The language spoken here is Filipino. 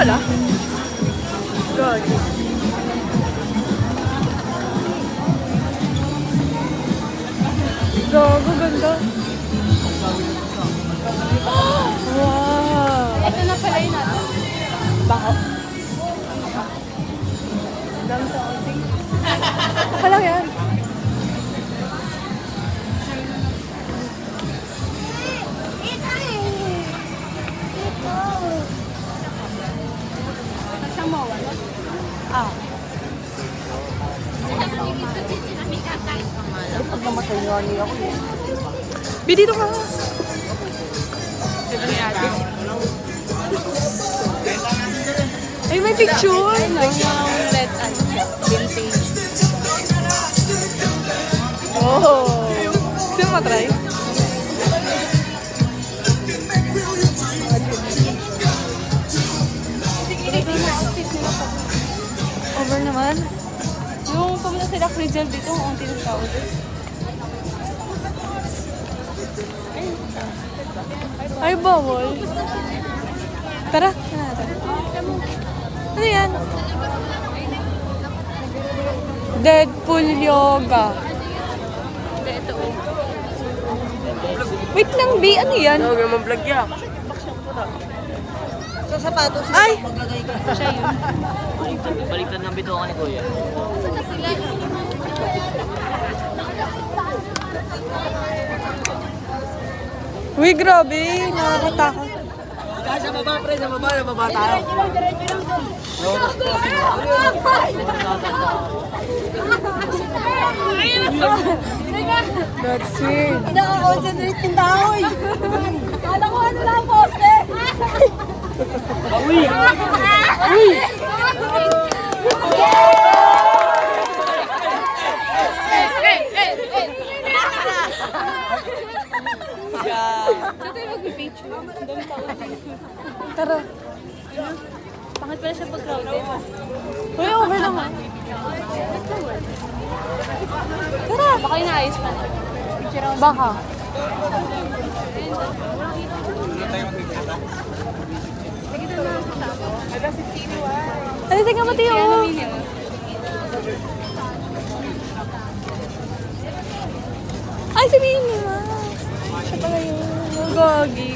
pala. God. Gago, ganda. Wow. Ito na pala yun natin. Bako. Dami sa outing. Baka lang yan. Saan mawala? Ah. Pag namatay nga niya ako eh. Bi, dito ka. Ito ni ate. Ay, may picture. Ay, no, yung red ano siya. Vintage. Oh. Gusto mo matry? Ito yung outfit nila pa. Over naman. Yung pumunta sila Crizel dito, ang tinatawag doon. Ay, bawal. Tara. Ano yan? Deadpool yoga. Hindi, ito oh. Wait lang, B. Ano yan? Huwag naman vlog yan. Sa sapatos, Ay! maglagay ka. Siya yun. Baliktad ng bituka ni Kuya. Saan na sila? Uy, grabe. Nakakatakot. Sa baba, pre, sa baba tayo. That's weird. Nakaka-concentrate yung tao eh. Kala ko ano lang poste. Uy! Saan tayo mag-picture? Dami sa outing. Tara. Bakit pala siya pag-crowded? Uy, over naman. Tara! Baka inaayos pa na. Picture ako. Baka. Ano, tingnan mo, Tiyo. Kaya namili mo. Ay, sabihin niyo. Siya pala yun. Gagi.